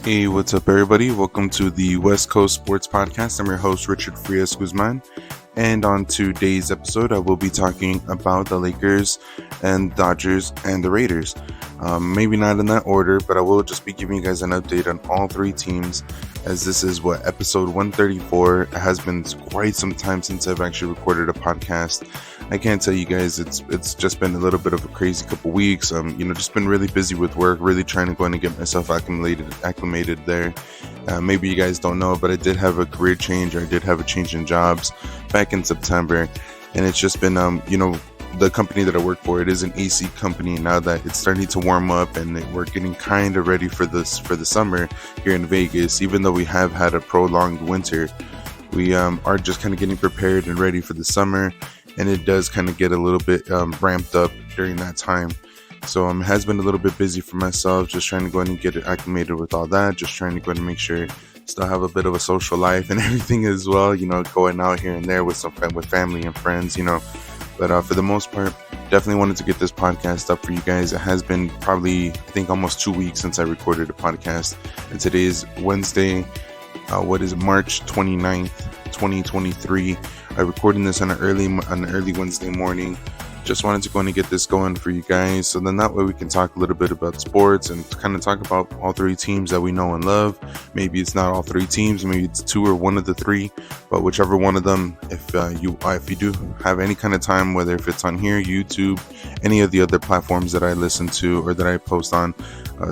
Hey, what's up, everybody? Welcome to the West Coast Sports Podcast. I'm your host, Richard Frias Guzman. And on today's episode, I will be talking about the Lakers and Dodgers and the Raiders. Maybe not in that order, but I will just be giving you guys an update on all three teams, as this is episode 134. It has been quite some time since I've actually recorded a podcast. I can't tell you guys, it's just been a little bit of a crazy couple weeks. Just been really busy with work, really trying to go in and get myself acclimated there. Maybe you guys don't know, but I did have a career change, or I did have a change in jobs back in September, and it's just been the company that I work for, it is an AC company. Now that it's starting to warm up and we're getting kind of ready for the summer here in Vegas, even though we have had a prolonged winter, we are just kind of getting prepared and ready for the summer, and it does kind of get a little bit ramped up during that time. So it has been a little bit busy for myself, just trying to go in and get it acclimated with all that, just trying to go in and make sure still have a bit of a social life and everything as well, going out here and there with family and friends, But for the most part, definitely wanted to get this podcast up for you guys. It has been probably, I think, almost 2 weeks since I recorded a podcast. And today is Wednesday, March 29th, 2023. I'm recording this on an early Wednesday morning. Just wanted to go in and get this going for you guys, so then that way we can talk a little bit about sports and kind of talk about all three teams that we know and love. Maybe it's not all three teams, maybe it's two or one of the three, but whichever one of them, if you do have any kind of time, whether if it's on here, YouTube, any of the other platforms that I listen to or that I post on,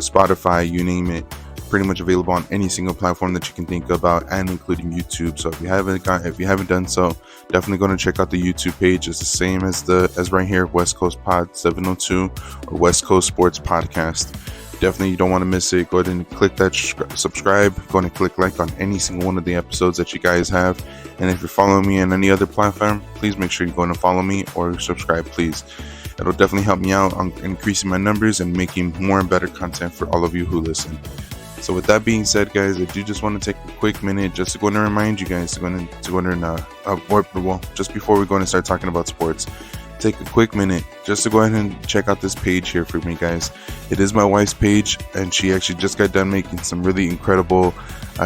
Spotify, you name it, pretty much available on any single platform that you can think about, and including YouTube. So if you haven't done so, definitely go and check out the YouTube page. It's the same as right here, West Coast Pod 702 or West Coast Sports Podcast. Definitely, you don't want to miss it. Go ahead and click that subscribe. Go ahead and click like on any single one of the episodes that you guys have. And if you're following me on any other platform, please make sure you go and follow me or subscribe, please. It'll definitely help me out on increasing my numbers and making more and better content for all of you who listen. So with that being said, guys, I do just want to take a quick minute just to go and remind you guys just before we go and start talking about sports, take a quick minute just to go ahead and check out this page here for me, guys. It is my wife's page, and she actually just got done making some really incredible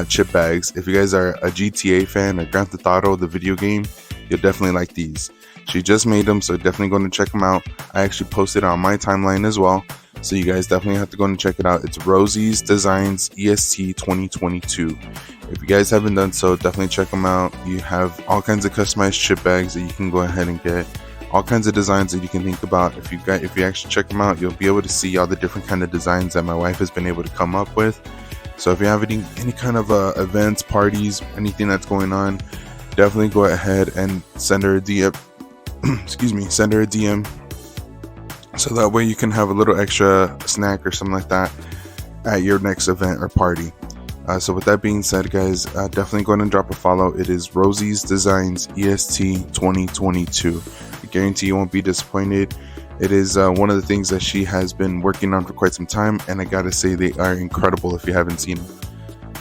chip bags. If you guys are a GTA fan or Grand Theft Auto, the video game, you'll definitely like these. She just made them, so definitely go and check them out. I actually posted it on my timeline as well, so you guys definitely have to go and check it out. It's Rosie's Designs EST 2022. If you guys haven't done so, definitely check them out. You have all kinds of customized chip bags that you can go ahead and get. All kinds of designs that you can think about. If you actually check them out, you'll be able to see all the different kind of designs that my wife has been able to come up with. So if you have any kind of events, parties, anything that's going on, definitely go ahead and send her a DM. Send her a DM. So that way you can have a little extra snack or something like that at your next event or party. So with that being said, guys, definitely go ahead and drop a follow. It is Rosie's Designs EST 2022. I guarantee you won't be disappointed. It is one of the things that she has been working on for quite some time, and I gotta say they are incredible if you haven't seen them.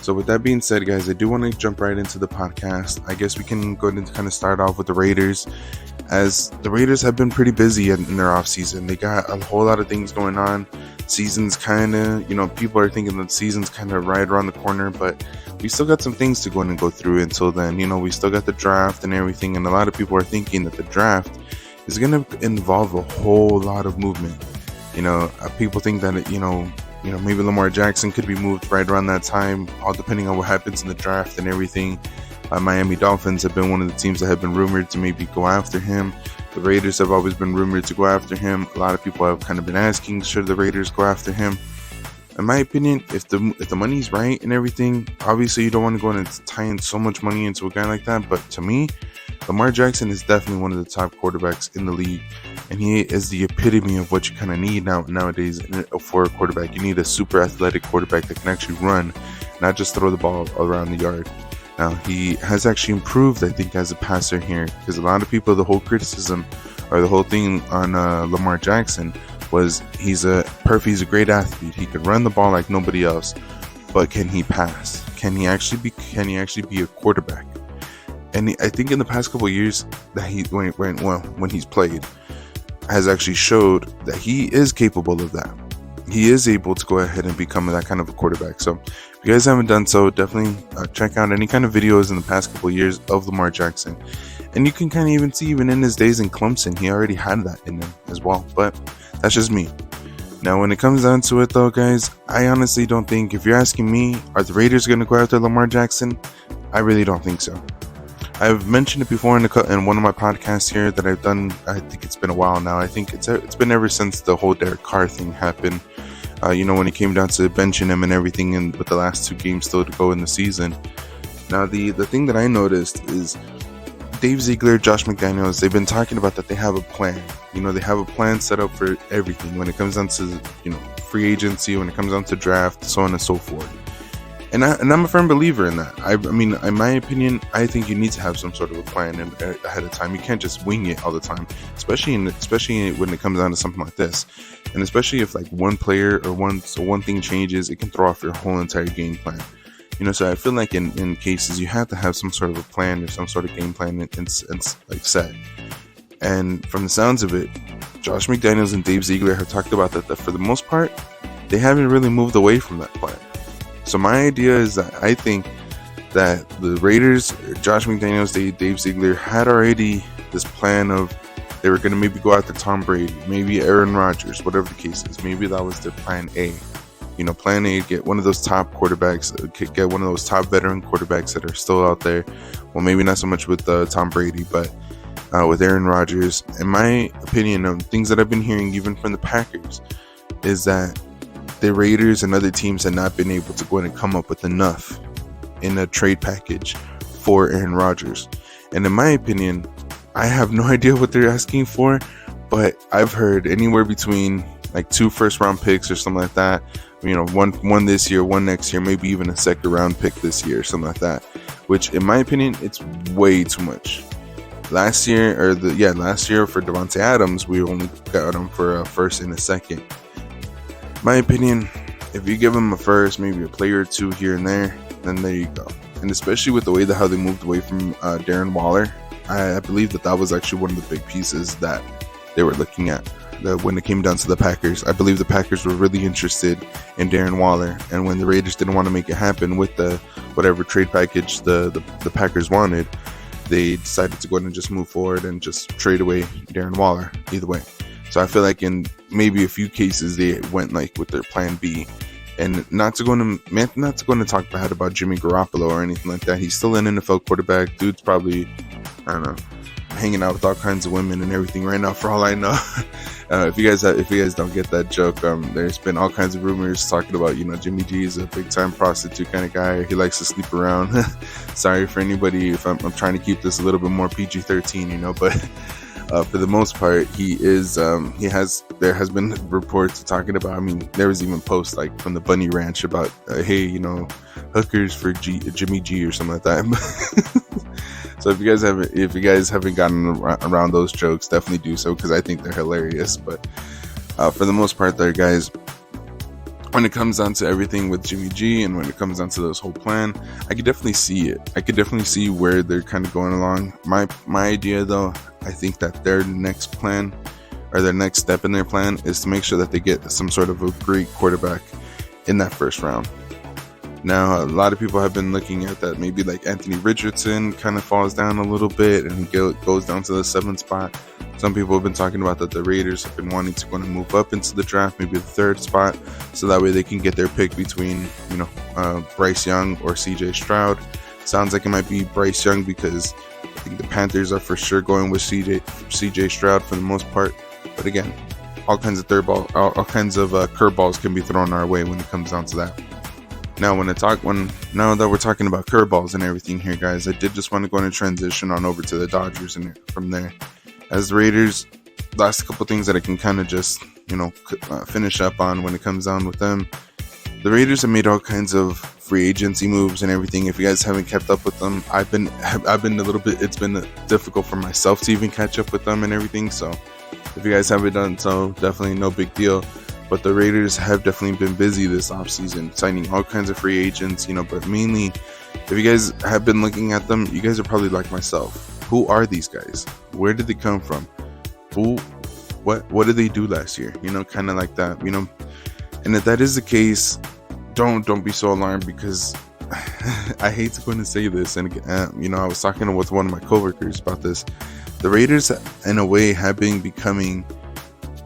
So with that being said, guys, I do want to jump right into the podcast. I guess we can go ahead and kind of start off with the Raiders, as the Raiders have been pretty busy in their offseason. They got a whole lot of things going on. Season's kind of, people are thinking that season's kind of right around the corner, but we still got some things to go in and go through until then. We still got the draft and everything, and a lot of people are thinking that the draft is going to involve a whole lot of movement. People think that, maybe Lamar Jackson could be moved right around that time, all depending on what happens in the draft and everything. Miami Dolphins have been one of the teams that have been rumored to maybe go after him. The Raiders have always been rumored to go after him. A lot of people have kind of been asking, should the Raiders go after him? In my opinion, if the money's right and everything, obviously you don't want to go and tie in so much money into a guy like that. But to me, Lamar Jackson is definitely one of the top quarterbacks in the league, and he is the epitome of what you kind of need nowadays for a quarterback. You need a super athletic quarterback that can actually run, not just throw the ball around the yard. Now, he has actually improved, I think, as a passer here, because a lot of people, the whole criticism or the whole thing on Lamar Jackson was he's a great athlete. He could run the ball like nobody else, but can he pass? Can he actually be a quarterback? And I think in the past couple of years that when he's played, has actually showed that he is capable of that. he is able to go ahead and become that kind of a quarterback. So if you guys haven't done so, definitely check out any kind of videos in the past couple of years of Lamar Jackson. And you can kind of even see, even in his days in Clemson, he already had that in him as well. But that's just me. Now, when it comes down to it, though, guys, I honestly don't think, if you're asking me, are the Raiders going to go after Lamar Jackson? I really don't think so. I've mentioned it before in one of my podcasts here that I've done. I think it's been a while now. I think it's been ever since the whole Derek Carr thing happened. When it came down to benching him and everything, and with the last 2 games still to go in the season. Now, the thing that I noticed is Dave Ziegler, Josh McDaniels, they've been talking about that they have a plan. They have a plan set up for everything when it comes down to, free agency, when it comes down to draft, so on and so forth. And I'm a firm believer in that. I mean, in my opinion, I think you need to have some sort of a plan ahead of time. You can't just wing it all the time, especially when it comes down to something like this. And especially if like one player or one thing changes, it can throw off your whole entire game plan. So I feel like in cases you have to have some sort of a plan or some sort of game plan and like set. And from the sounds of it, Josh McDaniels and Dave Ziegler have talked about that for the most part, they haven't really moved away from that plan. So my idea is that I think that the Raiders, Josh McDaniels, Dave Ziegler had already this plan of they were going to maybe go after Tom Brady, maybe Aaron Rodgers, whatever the case is. Maybe that was their plan A. Plan A, get one of those top quarterbacks, get one of those top veteran quarterbacks that are still out there. Well, maybe not so much with Tom Brady, but with Aaron Rodgers. In my opinion, things that I've been hearing even from the Packers is that the Raiders and other teams have not been able to go in and come up with enough in a trade package for Aaron Rodgers. And in my opinion, I have no idea what they're asking for, but I've heard anywhere between like 2 first-round picks or something like that. One this year, one next year, maybe even a second-round pick this year, something like that. Which, in my opinion, it's way too much. Last year for Devontae Adams, we only got him for a first and a second. My opinion, if you give him a first, maybe a player or 2 here and there, then there you go. And especially with the way how they moved away from Darren Waller, I believe that was actually one of the big pieces that they were looking at. When it came down to the Packers, I believe the Packers were really interested in Darren Waller, and when the Raiders didn't want to make it happen with the whatever trade package the Packers wanted, they decided to go ahead and just move forward and just trade away Darren Waller either way. So I feel like in maybe a few cases they went like with their plan B, and not to go to talk bad about Jimmy Garoppolo or anything like that. He's still an NFL quarterback. Dude's probably, I don't know, hanging out with all kinds of women and everything right now, for all I know. If you guys don't get that joke, there's been all kinds of rumors talking about, Jimmy G is a big time prostitute kind of guy. He likes to sleep around. Sorry for anybody if I'm trying to keep this a little bit more PG-13, but for the most part, there has been reports talking about, there was even posts like from the Bunny Ranch about, hey, hookers for Jimmy G or something like that. So if you guys haven't gotten around those jokes, definitely do so, because I think they're hilarious. But for the most part there, guys, when it comes down to everything with Jimmy G and when it comes down to this whole plan, I could definitely see it. I could definitely see where they're kind of going along. My idea, though, I think that their next plan or their next step in their plan is to make sure that they get some sort of a great quarterback in that first round. Now, a lot of people have been looking at that maybe like Anthony Richardson kind of falls down a little bit and goes down to the 7th spot. Some people have been talking about that the Raiders have been wanting to move up into the draft, maybe the 3rd spot, so that way they can get their pick between, Bryce Young or CJ Stroud. Sounds like it might be Bryce Young because I think the Panthers are for sure going with CJ Stroud for the most part. But again, all kinds of curveballs can be thrown our way when it comes down to that. Now that we're talking about curveballs and everything here, guys, I did just want to go and transition on over to the Dodgers and from there. As the Raiders, last couple things that I can kind of just, finish up on when it comes down with them. The Raiders have made all kinds of free agency moves and everything. If you guys haven't kept up with them, I've been a little bit, it's been difficult for myself to even catch up with them and everything. So if you guys haven't done so, definitely no big deal. But the Raiders have definitely been busy this offseason, signing all kinds of free agents, but mainly, if you guys have been looking at them, you guys are probably like myself. Who are these guys? Where did they come from? What did they do last year? Kind of like that, And if that is the case, don't be so alarmed, because I hate to go and say this, and I was talking with one of my coworkers about this. The Raiders, in a way, have been becoming,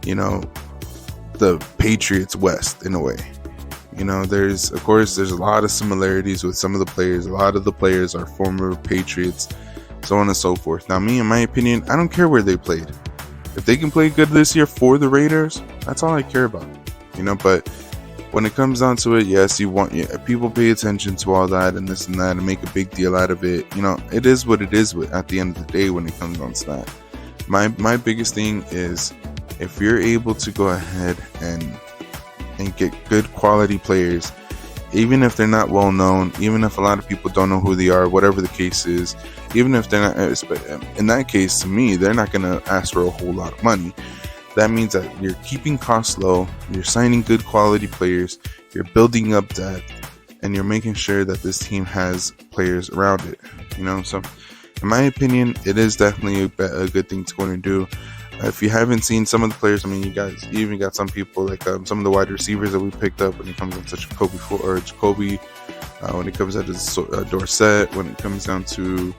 the Patriots West in a way. There's a lot of similarities with some of the players. A lot of the players are former Patriots, so on and so forth. Now, me, in my opinion, I don't care where they played. If they can play good this year for the Raiders, that's all I care about. But when it comes down to it, yes, people pay attention to all that and this and that and make a big deal out of it. It is what it is at the end of the day when it comes down to that. My biggest thing is, if you're able to go ahead and get good quality players, even if they're not well known, even if a lot of people don't know who they are, whatever the case is, even if they're not, in that case, to me, they're not going to ask for a whole lot of money. That means that you're keeping costs low, you're signing good quality players, you're building up depth, and you're making sure that this team has players around it. So in my opinion, it is definitely a good thing to go and do. If you haven't seen some of the players, you even got some people like some of the wide receivers that we picked up when it comes down to Jacoby, when it comes down to Dorsett, when it comes down to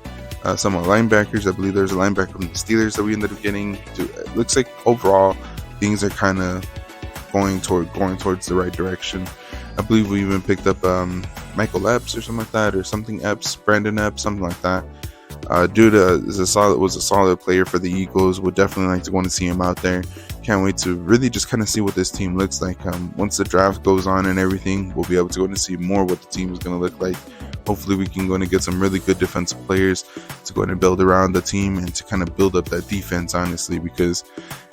some of the linebackers. I believe there's a linebacker from the Steelers that we ended up getting. It looks like overall things are kind of going towards the right direction. I believe we even picked up Michael Epps or something like that, or something Epps, Brandon Epps, something like that. Dude was a solid player for the Eagles. Would definitely like to want to see him out there. Can't wait to really just kind of see what this team looks like. Once the draft goes on and everything, we'll be able to go and see more what the team is going to look like. Hopefully we can go and get some really good defensive players to go and build around the team and to kind of build up that defense, honestly, because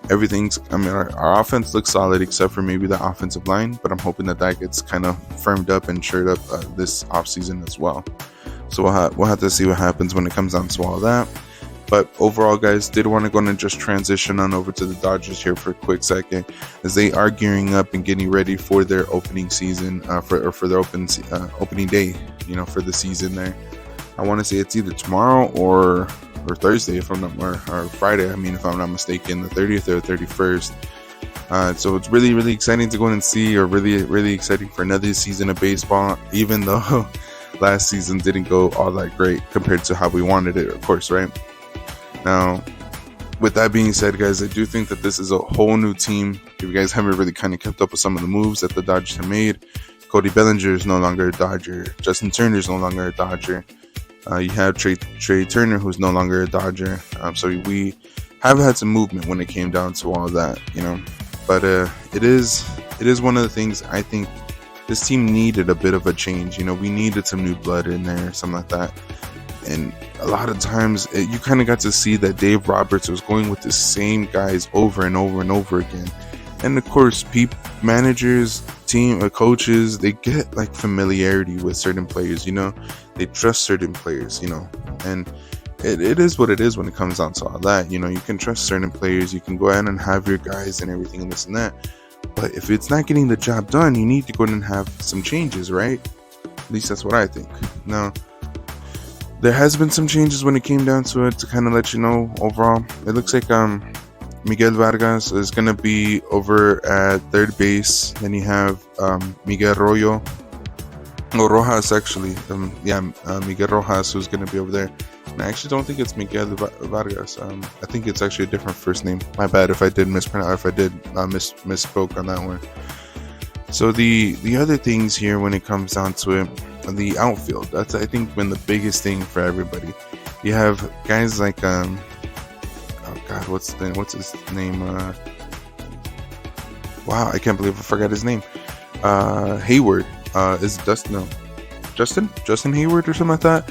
our offense looks solid except for maybe the offensive line, but I'm hoping that gets kind of firmed up and shored up this offseason as well. So we'll have to see what happens when it comes down to all that. But overall, guys, did want to go and just transition on over to the Dodgers here for a quick second, as they are gearing up and getting ready for their opening season, for their opening day, for the season there. I want to say it's either tomorrow or Thursday, if I'm not, or Friday. If I'm not mistaken, the 30th or 31st. So it's really, really exciting to go and see, or really, really exciting for another season of baseball, even though last season didn't go all that great compared to how we wanted it, of course, right? Now, with that being said, guys, I do think that this is a whole new team. If you guys haven't really kind of kept up with some of the moves that the Dodgers have made, Cody Bellinger is no longer a Dodger. Justin Turner is no longer a Dodger. You have Trey Turner, who's no longer a Dodger. So we have had some movement when it came down to all of that, But it is one of the things I think this team needed a bit of a change. We needed some new blood in there, something like that. And a lot of times you kind of got to see that Dave Roberts was going with the same guys over and over and over again. And of course, managers, team, coaches, they get like familiarity with certain players, they trust certain players, and it is what it is when it comes down to all that. You can trust certain players, you can go ahead and have your guys and everything and this and that. But if it's not getting the job done, you need to go ahead and have some changes, right? At least that's what I think. Now, there has been some changes when it came down to it, to kind of let you know overall. It looks like Miguel Vargas is going to be over at third base. Then you have Miguel Rojas, actually. Miguel Rojas, who's going to be over there. And I actually don't think it's Miguel Vargas. I think it's actually a different first name. My bad if I did mispronounce, if I did misspoke on that one. So the other things here when it comes down to it, the outfield, that's I think been the biggest thing for everybody. You have guys like what's his name? Wow, I can't believe I forgot his name. Hayward. Is Justin Hayward or something like that.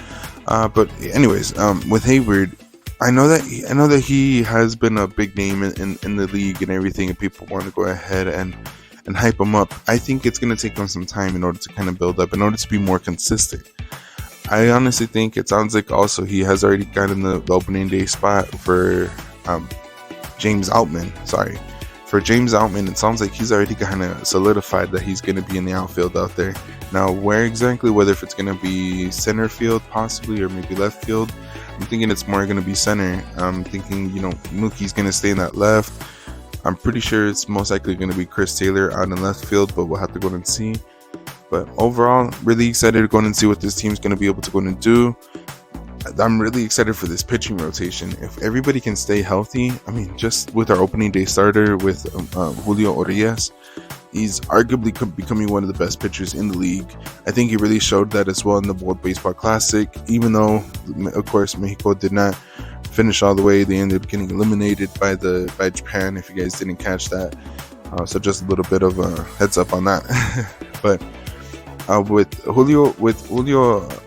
But anyways, with Hayward, I know that he has been a big name in the league and everything, and people want to go ahead and hype him up. I think it's going to take him some time in order to kind of build up, in order to be more consistent. I honestly think it sounds like also he has already gotten the opening day spot for James Outman. For James Outman, it sounds like he's already kind of solidified that he's going to be in the outfield out there. Now, where exactly, whether if it's going to be center field possibly, or maybe left field, I'm thinking it's more going to be center. I'm thinking, Mookie's going to stay in that left. I'm pretty sure it's most likely going to be Chris Taylor out in left field, but we'll have to go and see. But overall, really excited to go and see what this team's going to be able to go and do. I'm really excited for this pitching rotation. If everybody can stay healthy, I mean, just with our opening day starter with Julio Urias, he's arguably becoming one of the best pitchers in the league. I think he really showed that as well in the World Baseball Classic, even though, of course, Mexico did not finish all the way. They ended up getting eliminated by Japan, if you guys didn't catch that. So just a little bit of a heads up on that. But with Julio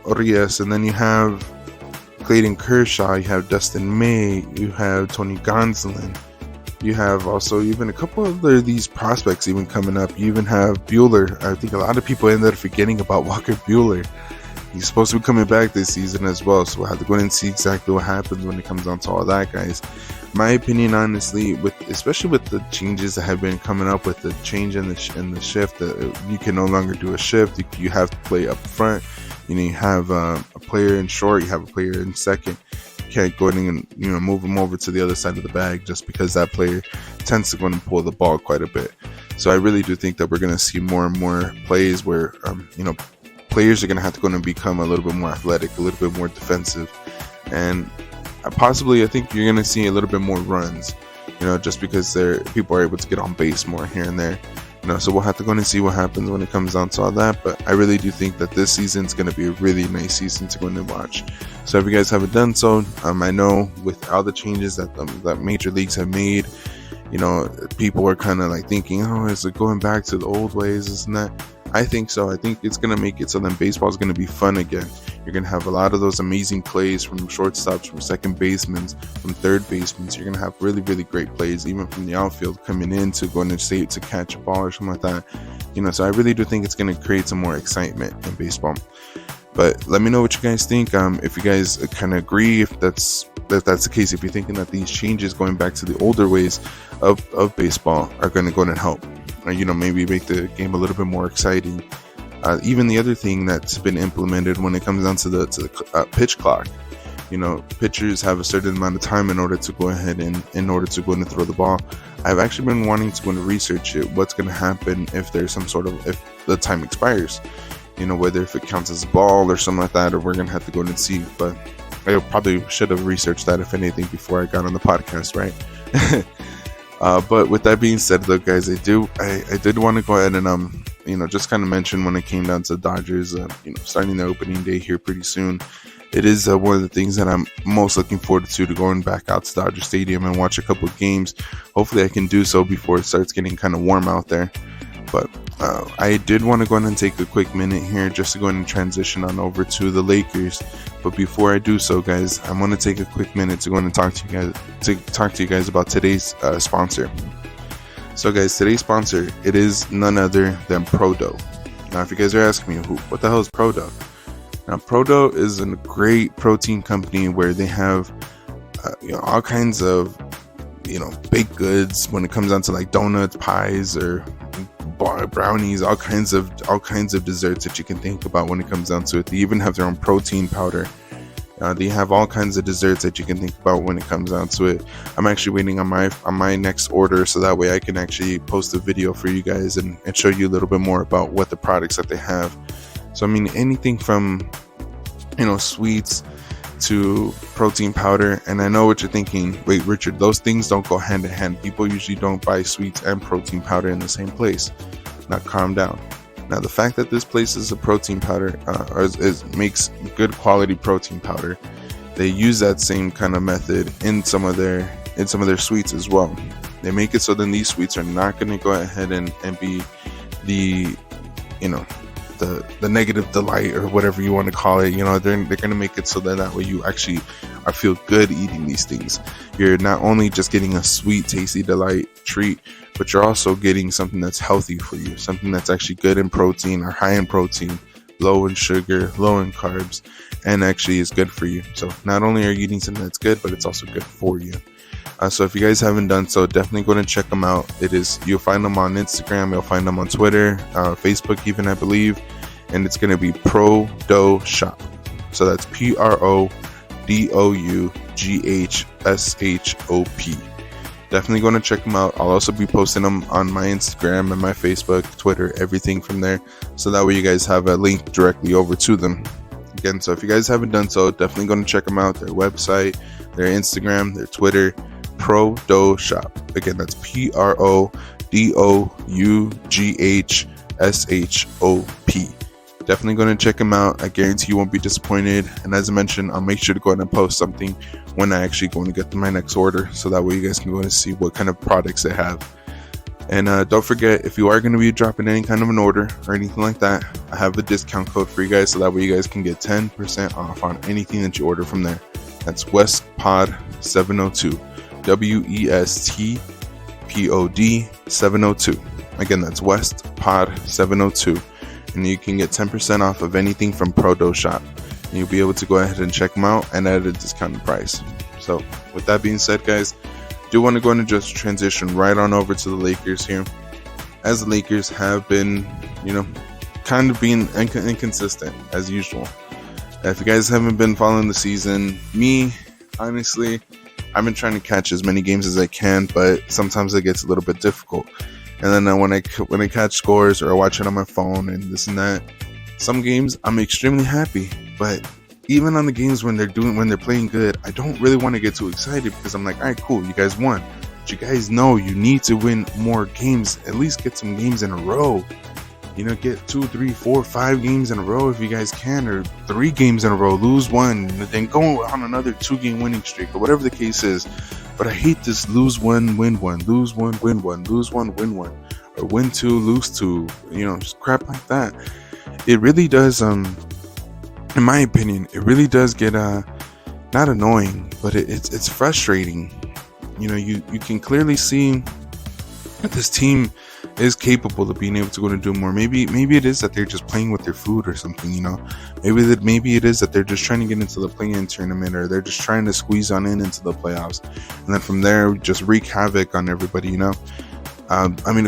Urias, and then you have Clayton Kershaw, you have Dustin May, you have Tony Gonsolin, you have also even a couple of these prospects even coming up. You even have Buehler. I think a lot of people ended up forgetting about Walker Buehler. He's supposed to be coming back this season as well, so we'll have to go and see exactly what happens when it comes down to all that, guys. My opinion, honestly, especially with the changes that have been coming up with the change in the shift, you can no longer do a shift. You have to play up front. You have a player in short, you have a player in second. You can't go in and move them over to the other side of the bag just because that player tends to go and pull the ball quite a bit. So I really do think that we're going to see more and more plays where players are going to have to go and become a little bit more athletic, a little bit more defensive, and possibly I think you're going to see a little bit more runs, just because people are able to get on base more here and there. So we'll have to go and see what happens when it comes down to all that. But I really do think that this season is going to be a really nice season to go and watch. So if you guys haven't done so, I know with all the changes that major leagues have made, people are kind of like thinking, oh, is it going back to the old ways, isn't that? I think so. I think it's going to make it so then baseball is going to be fun again. You're going to have a lot of those amazing plays from shortstops, from second basemen, from third basemen. You're going to have really, really great plays, even from the outfield coming in to go and say to catch a ball or something like that. So I really do think it's going to create some more excitement in baseball. But let me know what you guys think. If you guys kind of agree, if that's the case, if you're thinking that these changes going back to the older ways of baseball are going to go and help, maybe make the game a little bit more exciting. Even the other thing that's been implemented when it comes down to the pitch clock, pitchers have a certain amount of time in order to go ahead and throw the ball. I've actually been wanting to go and research it. What's going to happen if there's if the time expires? Whether if it counts as a ball or something like that, or we're going to have to go and see. But I probably should have researched that, if anything, before I got on the podcast, right? But with that being said, though, guys, I did want to go ahead and just kind of mention when it came down to the Dodgers, starting their opening day here pretty soon. It is one of the things that I'm most looking forward to going back out to Dodger Stadium and watch a couple of games. Hopefully, I can do so before it starts getting kind of warm out there. But I did want to go ahead and take a quick minute here just to go ahead and transition on over to the Lakers. But before I do so, guys, I'm going to take a quick minute to go and talk to you guys about today's sponsor. So, guys, today's sponsor, it is none other than Prodo. Now, if you guys are asking me, what the hell is Prodo? Now, Prodo is a great protein company where they have all kinds of baked goods when it comes down to like donuts, pies, or brownies, all kinds of desserts that you can think about when it comes down to it. They even have their own protein powder. They have all kinds of desserts that you can think about when it comes down to it. I'm actually waiting on my next order, so that way I can actually post a video for you guys and show you a little bit more about what the products that they have. So I mean, anything from sweets to protein powder. And I know what you're thinking, wait, Richard, those things don't go hand in hand. People usually don't buy sweets and protein powder in the same place. Now calm down. Now the fact that this place is a protein powder makes good quality protein powder, they use that same kind of method in some of their sweets as well. They make it so then these sweets are not going to go ahead and be the the negative delight or whatever you want to call it. They're going to make it so that way you actually feel good eating these things. You're not only just getting a sweet, tasty delight treat, but you're also getting something that's healthy for you, something that's actually good in protein or high in protein, low in sugar, low in carbs, and actually is good for you. So not only are you eating something that's good, but it's also good for you. So if you guys haven't done so, definitely go and check them out. You'll find them on Instagram, you'll find them on Twitter, Facebook even, I believe, and it's going to be Prodo Shop. So that's PRODOUGHSHOP. Definitely going to check them out. I'll also be posting them on my Instagram and my Facebook, Twitter, everything from there, so that way you guys have a link directly over to them. Again, so if you guys haven't done so, definitely going to check them out. Their website, their Instagram, their Twitter, Pro Dough Shop. Again, that's PRODOUGHSHOP. Definitely going to check them out. I guarantee you won't be disappointed. And as I mentioned, I'll make sure to go ahead and post something when I actually go and get my next order, so that way you guys can go and see what kind of products they have. And don't forget, if you are going to be dropping any kind of an order or anything like that, I have a discount code for you guys, so that way you guys can get 10% off on anything that you order from there. That's WestPod702. WESTPOD 702. Again, that's WestPod702. And you can get 10% off of anything from Pro Dough Shop. And you'll be able to go ahead and check them out and at a discounted price. So, with that being said, guys, I do want to go and just transition right on over to the Lakers here. As the Lakers have been, kind of being inconsistent as usual. If you guys haven't been following the season, me, honestly, I've been trying to catch as many games as I can, but sometimes it gets a little bit difficult. And then when I catch scores or I watch it on my phone and this and that, some games I'm extremely happy. But even on the games when they're playing good, I don't really want to get too excited, because I'm like, all right, cool, you guys won. But you guys know you need to win more games. At least get some games in a row. Get 2, 3, 4, 5 games in a row if you guys can, or 3 games in a row, lose one, and then go on another 2-game winning streak, or whatever the case is. But I hate this lose one, win one, lose one, win one, lose one, win one, or win 2, lose 2, just crap like that. It really does, in my opinion, it really does get, not annoying, but it's frustrating. You can clearly see that this team is capable of being able to go and do more. Maybe it is that they're just playing with their food or something, maybe it is that they're just trying to get into the play-in tournament, or they're just trying to squeeze on into the playoffs, and then from there just wreak havoc on everybody. Of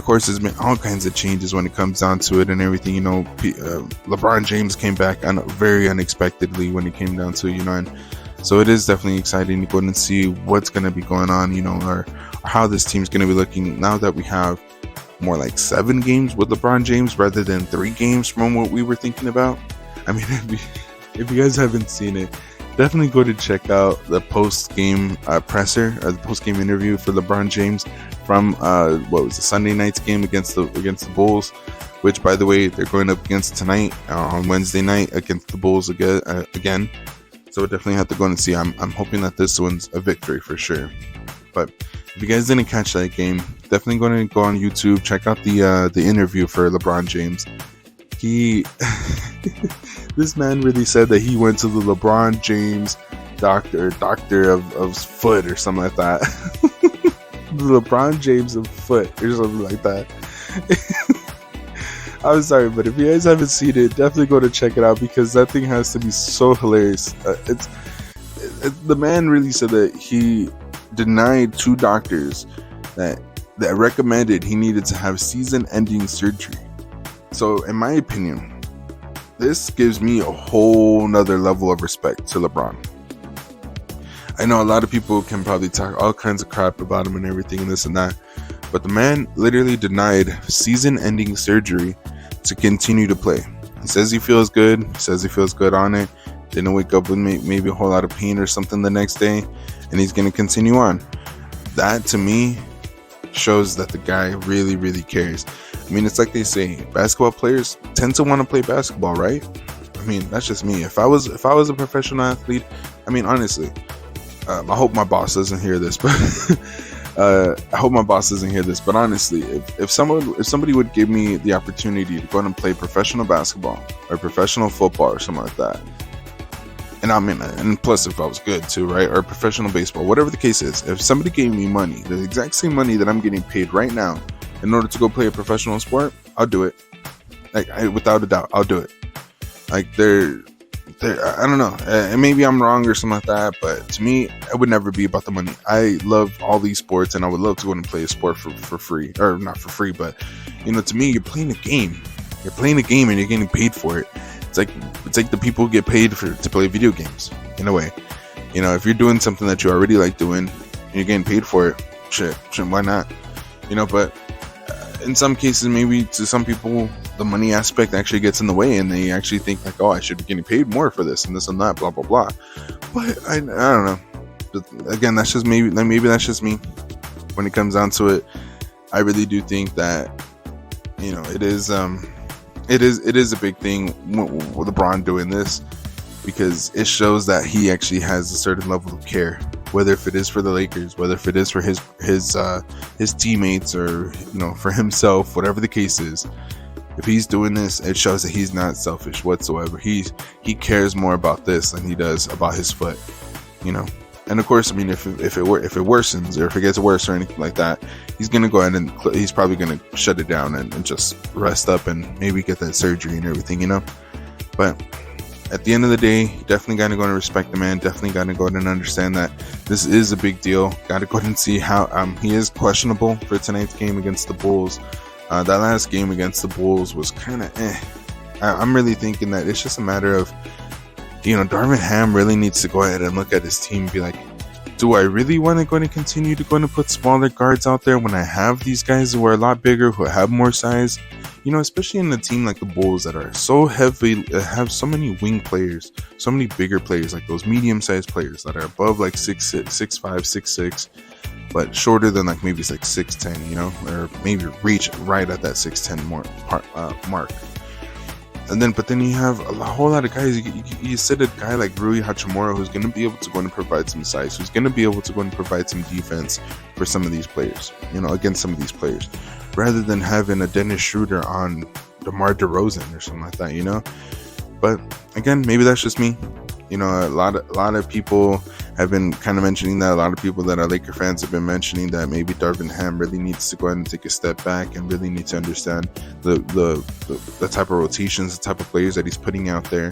course, there's been all kinds of changes when it comes down to it and everything. LeBron James came back very unexpectedly when it came down to and so it is definitely exciting to go and see what's going to be going on, or how this team's going to be looking now that we have more like 7 games with LeBron James rather than 3 games from what we were thinking about. If you guys haven't seen it, definitely go to check out the post-game presser, or the post-game interview for LeBron James from the Sunday night's game against the Bulls, which, by the way, they're going up against tonight on Wednesday night against the Bulls again. So we definitely have to go and see. I'm hoping that this one's a victory for sure. But if you guys didn't catch that game, definitely going to go on YouTube, check out the interview for LeBron James. This man really said that he went to the LeBron James doctor of foot or something like that. The LeBron James of foot or something like that. I'm sorry, but if you guys haven't seen it, definitely go to check it out, because that thing has to be so hilarious. The man really said that he denied 2 doctors that recommended he needed to have season-ending surgery. So, in my opinion, this gives me a whole nother level of respect to LeBron. I know a lot of people can probably talk all kinds of crap about him and everything and this and that, but the man literally denied season-ending surgery to continue to play. He says he feels good. He says he feels good on it. Didn't wake up with maybe a whole lot of pain or something the next day, and he's going to continue on. That, to me, shows that the guy really, really cares. It's like they say, basketball players tend to want to play basketball, right? That's just me. If I was a professional athlete, honestly, I hope my boss doesn't hear this, but But honestly, if somebody would give me the opportunity to go out and play professional basketball or professional football or something like that, and plus if I was good too, right? Or professional baseball, whatever the case is, if somebody gave me money, the exact same money that I'm getting paid right now, in order to go play a professional sport, I'll do it. Without a doubt, I'll do it. I don't know, and maybe I'm wrong or something like that, but to me, it would never be about the money. I love all these sports, and I would love to go and play a sport for free, or not for free, but to me, you're playing a game. You're playing a game, and you're getting paid for it. It's like the people who get paid to play video games, in a way. If you're doing something that you already like doing, and you're getting paid for it, shit, why not? But in some cases, maybe to some people, the money aspect actually gets in the way, and they actually think like, oh, I should be getting paid more for this and this and that, blah blah blah. But I don't know. But again, that's just maybe that's just me. When it comes down to it, I really do think that it is a big thing with LeBron doing this, because it shows that he actually has a certain level of care, whether if it is for the Lakers, whether if it is for his teammates, or for himself, whatever the case is. If he's doing this, it shows that he's not selfish whatsoever. He cares more about this than he does about his foot, And of course, I mean, if it worsens, or if it gets worse or anything like that, he's gonna go ahead and he's probably gonna shut it down and just rest up and maybe get that surgery and everything, But at the end of the day, definitely gotta go and respect the man. Definitely gotta go ahead and understand that this is a big deal. Gotta go ahead and see how he is questionable for tonight's game against the Bulls. That last game against the Bulls was kind of I'm really thinking that it's just a matter of, Darvin Ham really needs to go ahead and look at his team and be like, do I really want to go and continue to go and put smaller guards out there when I have these guys who are a lot bigger, who have more size? Especially in a team like the Bulls that are so heavy, have so many wing players, so many bigger players, like those medium-sized players that are above like 6'5", 6'6", but shorter than like maybe it's like 6'10", or maybe reach right at that 6'10" mark. But then you have a whole lot of guys. You sit a guy like Rui Hachimura, who's going to be able to go and provide some size, who's going to be able to go and provide some defense for some of these players, against some of these players, rather than having a Dennis Schroeder on DeMar DeRozan or something like that, But again, maybe that's just me. A lot of people have been kind of mentioning that. A lot of people that are Laker fans have been mentioning that maybe Darvin Ham really needs to go ahead and take a step back and really need to understand the type of rotations, the type of players that he's putting out there,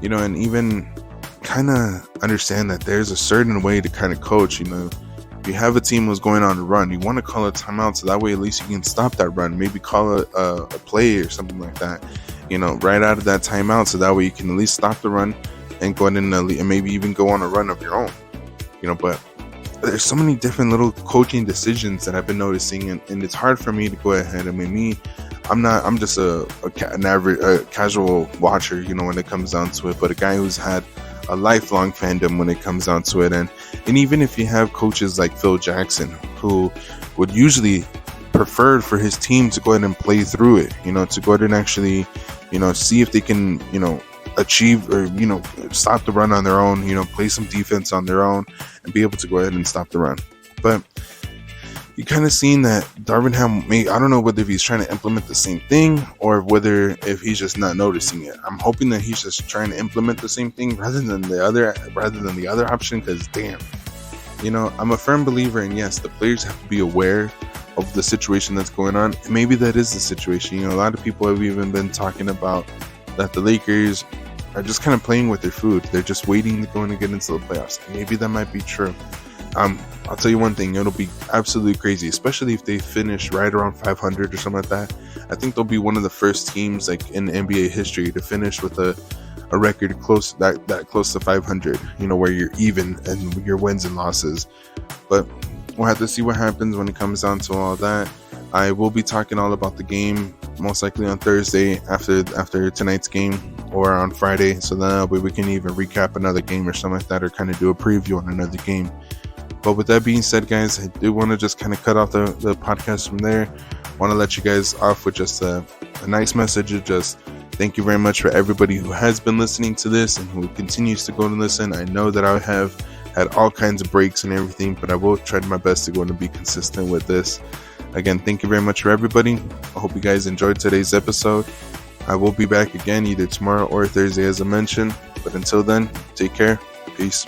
and even kind of understand that there's a certain way to kind of coach. If you have a team who's going on a run, you want to call a timeout so that way at least you can stop that run. Maybe call a play or something like that, right out of that timeout, so that way you can at least stop the run and go ahead and maybe even go on a run of your own, but there's so many different little coaching decisions that I've been noticing, and it's hard for me to go ahead. I mean, I'm just an average casual watcher, when it comes down to it, but a guy who's had a lifelong fandom when it comes down to it, and even if you have coaches like Phil Jackson, who would usually prefer for his team to go ahead and play through it, to go ahead and actually, see if they can, achieve or stop the run on their own, play some defense on their own and be able to go ahead and stop the run. But you kind of seen that Darvin Ham I don't know whether he's trying to implement the same thing or whether if he's just not noticing it. I'm hoping that he's just trying to implement the same thing rather than the other option, because damn, I'm a firm believer in, yes, the players have to be aware of the situation that's going on. And maybe that is the situation. A lot of people have even been talking about that the Lakers are just kind of playing with their food. They're just waiting to go in and get into the playoffs. Maybe that might be true. I'll tell you one thing, it'll be absolutely crazy, especially if they finish right around 500 or something like that. I think they'll be one of the first teams like in NBA history to finish with a record close that close to 500, where you're even and your wins and losses. But we'll have to see what happens when it comes down to all that. I will be talking all about the game most likely on Thursday after tonight's game, or on Friday, so that way we can even recap another game or something like that, or kind of do a preview on another game. But with that being said, guys, I do want to just kind of cut off the podcast from there. Want to let you guys off with just a nice message of just thank you very much for everybody who has been listening to this and who continues to go and listen. I know that I have had all kinds of breaks and everything, but I will try my best to go and be consistent with this. Again, thank you very much for everybody. I hope you guys enjoyed today's episode. I will be back again either tomorrow or Thursday, as I mentioned. But until then, take care. Peace.